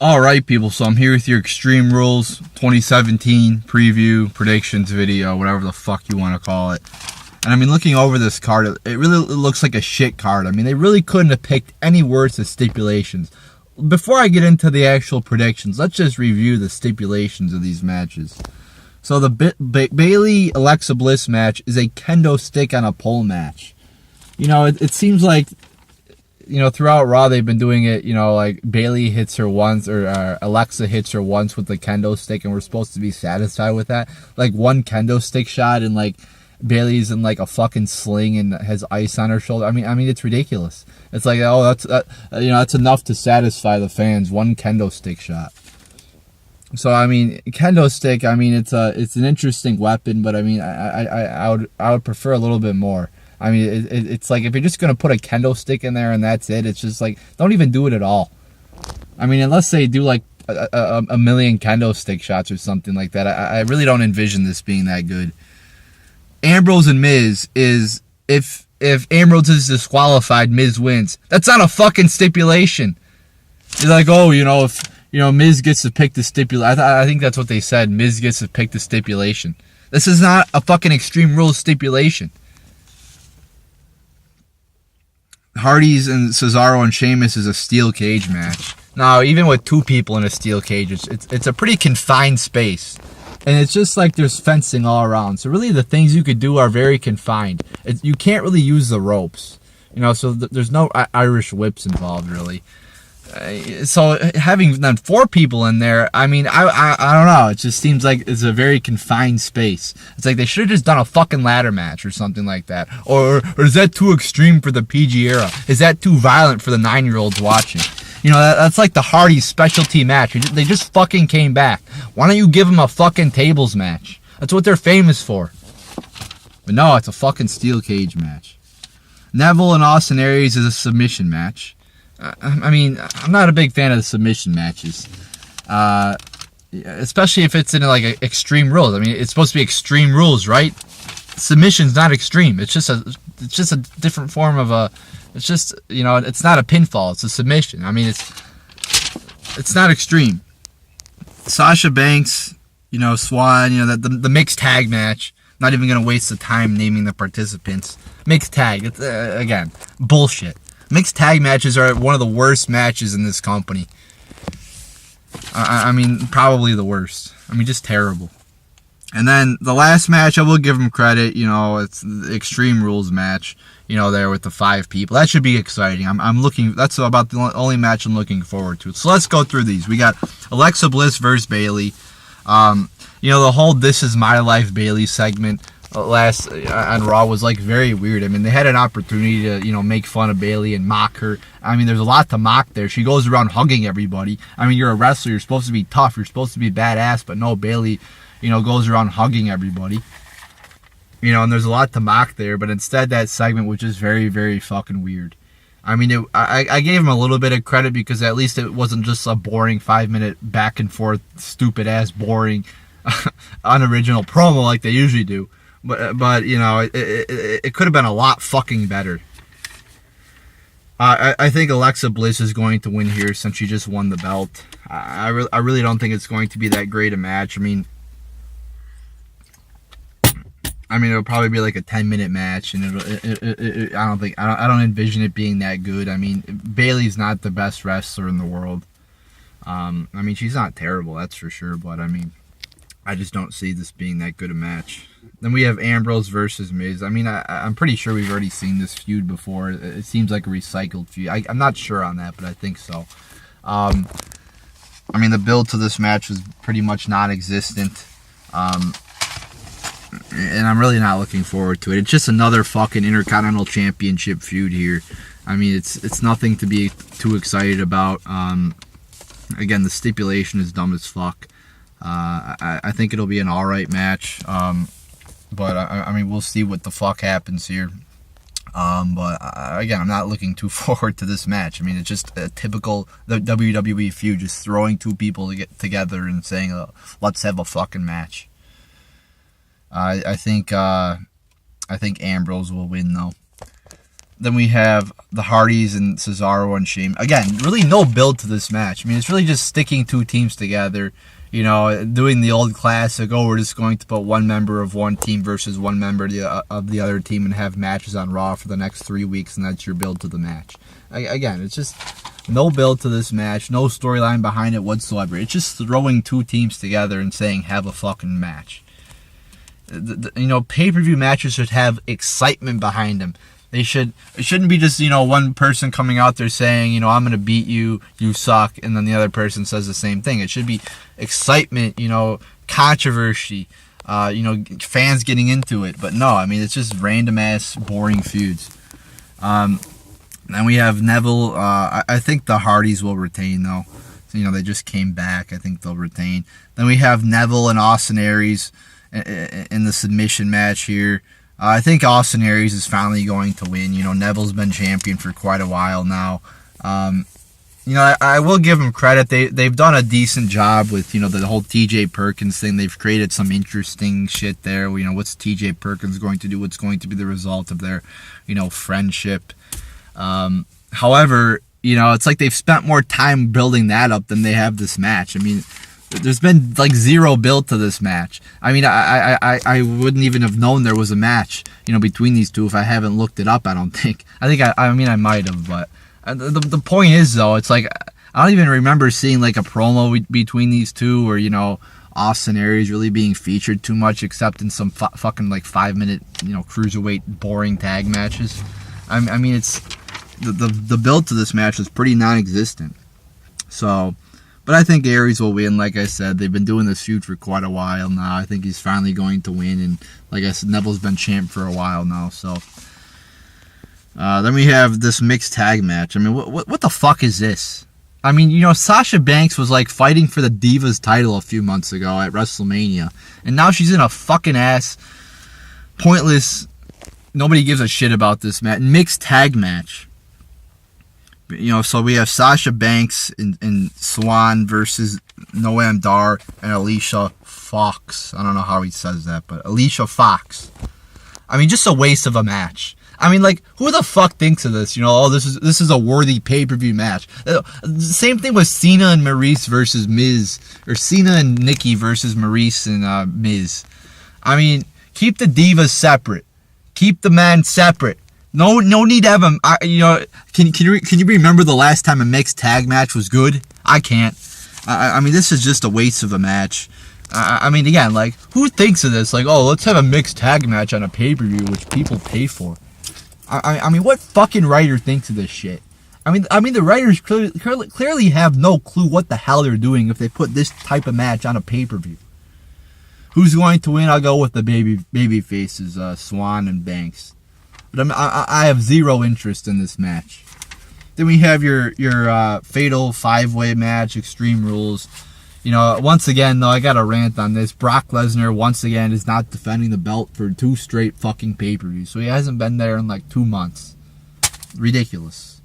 Alright people, so I'm here with your Extreme Rules 2017 preview, predictions video, whatever the fuck you want to call it. And I mean, looking over this card, it really looks like a shit card. I mean, they really couldn't have picked any worse of stipulations. Before I get into the actual predictions, let's just review the stipulations of these matches. So the Bayley-Alexa Bliss match is a kendo stick on a pole match. You know, it seems like, you know, throughout Raw, they've been doing it, you know, like Bayley hits her once or Alexa hits her once with the kendo stick, and we're supposed to be satisfied with that. Like one kendo stick shot, and like Bayley's in like a fucking sling and has ice on her shoulder. I mean, it's ridiculous. It's like, oh, that's enough to satisfy the fans. One kendo stick shot. So I mean, kendo stick. I mean, it's an interesting weapon, but I mean, I would prefer a little bit more. I mean, it's like if you're just going to put a kendo stick in there and that's it, it's just like, don't even do it at all. I mean, unless they do like a million kendo stick shots or something like that, I really don't envision this being that good. Ambrose and Miz is, if Ambrose is disqualified, Miz wins. That's not a fucking stipulation. You're like, oh, you know, if, you know, Miz gets to pick the stipulation. I think that's what they said. Miz gets to pick the stipulation. This is not a fucking Extreme Rules stipulation. Hardy's and Cesaro and Sheamus is a steel cage match. Now, even with two people in a steel cage, it's a pretty confined space. And it's just like there's fencing all around. So really the things you could do are very confined. You can't really use the ropes. You know, so there's no Irish whips involved, really. So having then four people in there, I mean, I don't know. It just seems like it's a very confined space. It's like they should have just done a fucking ladder match or something like that. Or is that too extreme for the PG era? Is that too violent for the 9-year-olds watching? You know, that's like the Hardy's specialty match. They just fucking came back. Why don't you give them a fucking tables match? That's what they're famous for. But no, it's a fucking steel cage match. Neville and Austin Aries is a submission match. I mean, I'm not a big fan of the submission matches, especially if it's in like Extreme Rules. I mean, it's supposed to be Extreme Rules, right? Submission's not extreme. It's just a different form of a. It's just, you know, it's not a pinfall. It's a submission. I mean, it's not extreme. Sasha Banks, you know, Swan, you know, the mixed tag match. Not even gonna waste the time naming the participants. Mixed tag. It's again bullshit. Mixed tag matches are one of the worst matches in this company. I mean, probably the worst. I mean, just terrible. And then the last match, I will give them credit. You know, it's the Extreme Rules match. You know, there with the 5 people. That should be exciting. I'm looking. That's about the only match I'm looking forward to. So let's go through these. We got Alexa Bliss versus Bayley. You know, the whole "This Is My Life" Bayley segment last on Raw was like very weird. I mean, they had an opportunity to, you know, make fun of Bayley and mock her. I mean, there's a lot to mock there. She goes around hugging everybody. I mean, you're a wrestler, you're supposed to be tough, you're supposed to be badass, but no, Bayley, you know, goes around hugging everybody. You know, and there's a lot to mock there, but instead that segment was just very, very fucking weird. I mean, I gave him a little bit of credit because at least it wasn't just a boring 5-minute back and forth, stupid ass, boring, unoriginal promo like they usually do. But you know, it could have been a lot fucking better. I think Alexa Bliss is going to win here since she just won the belt. I really don't think it's going to be that great a match. I mean, it'll probably be like a 10-minute match, and I don't envision it being that good. I mean, Bayley's not the best wrestler in the world. I mean, she's not terrible, that's for sure, but I mean, I just don't see this being that good a match. Then we have Ambrose versus Miz. I mean, I'm pretty sure we've already seen this feud before. It seems like a recycled feud. I'm not sure on that, but I think so. I mean, the build to this match was pretty much non-existent. And I'm really not looking forward to it. It's just another fucking Intercontinental Championship feud here. I mean, it's nothing to be too excited about. Again, the stipulation is dumb as fuck. I think it'll be an alright match. But I mean, we'll see what the fuck happens here. But again, I'm not looking too forward to this match. I mean, it's just a typical WWE feud, just throwing two people to get together and saying, "Let's have a fucking match." I think Ambrose will win though. Then we have the Hardys and Cesaro and Sheamus. Again, really no build to this match. I mean, it's really just sticking two teams together. You know, doing the old classic, oh, we're just going to put one member of one team versus one member of the other team and have matches on Raw for the next 3 weeks, and that's your build to the match. Again, it's just no build to this match, no storyline behind it whatsoever. It's just throwing two teams together and saying, have a fucking match. You know, pay-per-view matches should have excitement behind them. It shouldn't be just, you know, one person coming out there saying, you know, I'm going to beat you, you suck, and then the other person says the same thing. It should be excitement, you know, controversy, you know, fans getting into it. But no, I mean, it's just random-ass, boring feuds. Then we have Neville. I think the Hardys will retain, though. So, you know, they just came back. I think they'll retain. Then we have Neville and Austin Aries in the submission match here. I think Austin Aries is finally going to win. You know, Neville's been champion for quite a while now. You know, I will give him credit. They've done a decent job with, you know, the whole TJ Perkins thing. They've created some interesting shit there. You know, what's TJ Perkins going to do? What's going to be the result of their, you know, friendship? However, you know, it's like they've spent more time building that up than they have this match. I mean, there's been like zero build to this match. I mean, I wouldn't even have known there was a match, you know, between these two if I haven't looked it up. I don't think. I mean, I might have, but the point is though, it's like I don't even remember seeing like a promo between these two, or you know, Austin Aries really being featured too much, except in some fucking like 5-minute, you know, cruiserweight boring tag matches. I mean, it's the build to this match is pretty non-existent. So. But I think Aries will win. Like I said, they've been doing this feud for quite a while now. I think he's finally going to win. And like I said, Neville's been champ for a while now. So then we have this mixed tag match. I mean, what the fuck is this? I mean, you know, Sasha Banks was like fighting for the Divas title a few months ago at WrestleMania. And now she's in a fucking ass, pointless, nobody gives a shit about this match, mixed tag match. You know, so we have Sasha Banks and Swan versus Noam Dar and Alicia Fox. I don't know how he says that, but Alicia Fox. I mean, just a waste of a match. I mean, like, who the fuck thinks of this? You know, oh, this is a worthy pay-per-view match. Same thing with Cena and Maurice versus Miz, or Cena and Nikki versus Maurice and Miz. I mean, keep the divas separate. Keep the men separate. No need to have them. You know, can you remember the last time a mixed tag match was good? I can't. I mean, this is just a waste of a match. I mean, again, like, who thinks of this? Like, oh, let's have a mixed tag match on a pay-per-view, which people pay for. I mean, what fucking writer thinks of this shit? I mean, the writers clearly have no clue what the hell they're doing if they put this type of match on a pay-per-view. Who's going to win? I'll go with the baby faces, Swan and Banks. But I have zero interest in this match. Then we have your fatal 5-way match, Extreme Rules. You know, once again, though, I got to rant on this. Brock Lesnar, once again, is not defending the belt for 2 straight fucking pay-per-views. So he hasn't been there in like 2 months. Ridiculous.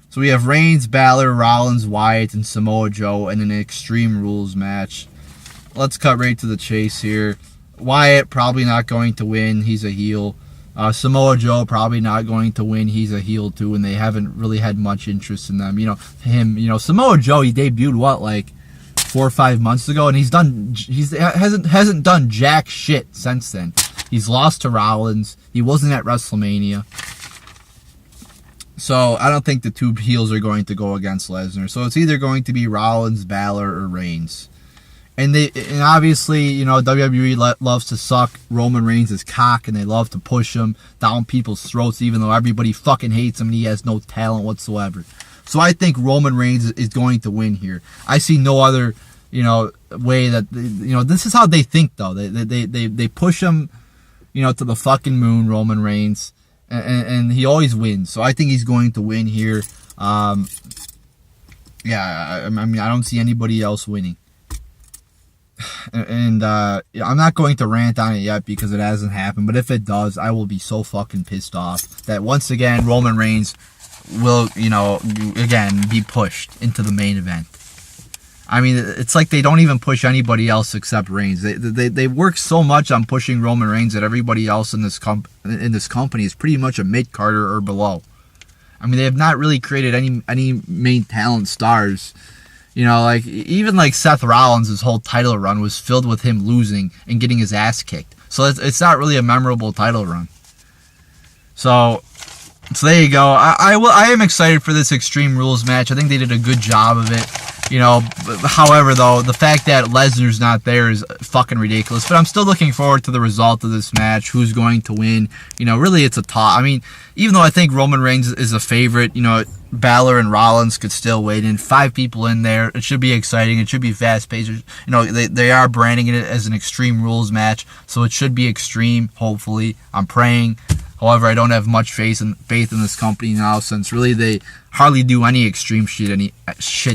So we have Reigns, Balor, Rollins, Wyatt, and Samoa Joe in an Extreme Rules match. Let's cut right to the chase here. Wyatt probably not going to win. He's a heel. Samoa Joe probably not going to win. He's a heel too, and they haven't really had much interest in them. You know, Samoa Joe, he debuted like 4 or 5 months ago, and hasn't done jack shit since then. He's lost to Rollins. He wasn't at WrestleMania. So I don't think the 2 heels are going to go against Lesnar. So it's either going to be Rollins, Balor, or Reigns. And obviously, you know, WWE loves to suck Roman Reigns' cock, and they love to push him down people's throats, even though everybody fucking hates him and he has no talent whatsoever. So I think Roman Reigns is going to win here. I see no other, you know, way that, you know, this is how they think, though. They push him, you know, to the fucking moon, Roman Reigns, and he always wins. So I think he's going to win here. Yeah, I mean, I don't see anybody else winning. And I'm not going to rant on it yet because it hasn't happened. But if it does, I will be so fucking pissed off that once again Roman Reigns will, you know, again be pushed into the main event. I mean, it's like they don't even push anybody else except Reigns. They work so much on pushing Roman Reigns that everybody else in this company is pretty much a mid-carder or below. I mean, they have not really created any main talent stars. You know, like even like Seth Rollins, his whole title run was filled with him losing and getting his ass kicked. So it's not really a memorable title run. So there you go. I am excited for this Extreme Rules match. I think they did a good job of it. You know, however, though, the fact that Lesnar's not there is fucking ridiculous. But I'm still looking forward to the result of this match. Who's going to win? You know, really, it's a toss. I mean, even though I think Roman Reigns is a favorite, you know, Balor and Rollins could still wait in. 5 people in there. It should be exciting. It should be fast-paced. You know, they are branding it as an Extreme Rules match, so it should be extreme, hopefully. I'm praying. However, I don't have much faith in this company now, since really they hardly do any extreme shit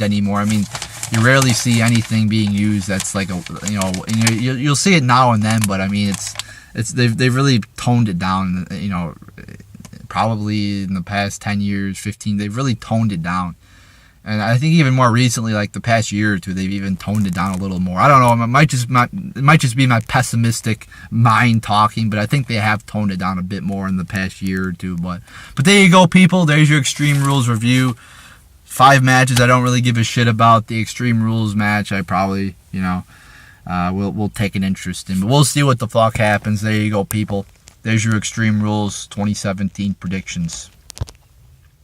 anymore. I mean, you rarely see anything being used that's like you'll see it now and then, but I mean they've really toned it down. You know, probably in the past 10 years, 15, they've really toned it down. And I think even more recently, like the past year or two, they've even toned it down a little more. I don't know. It might just be my pessimistic mind talking, but I think they have toned it down a bit more in the past year or two. But there you go, people. There's your Extreme Rules review. 5 matches I don't really give a shit about. The Extreme Rules match, I probably, you know, we'll take an interest in. But we'll see what the fuck happens. There you go, people. There's your Extreme Rules 2017 predictions.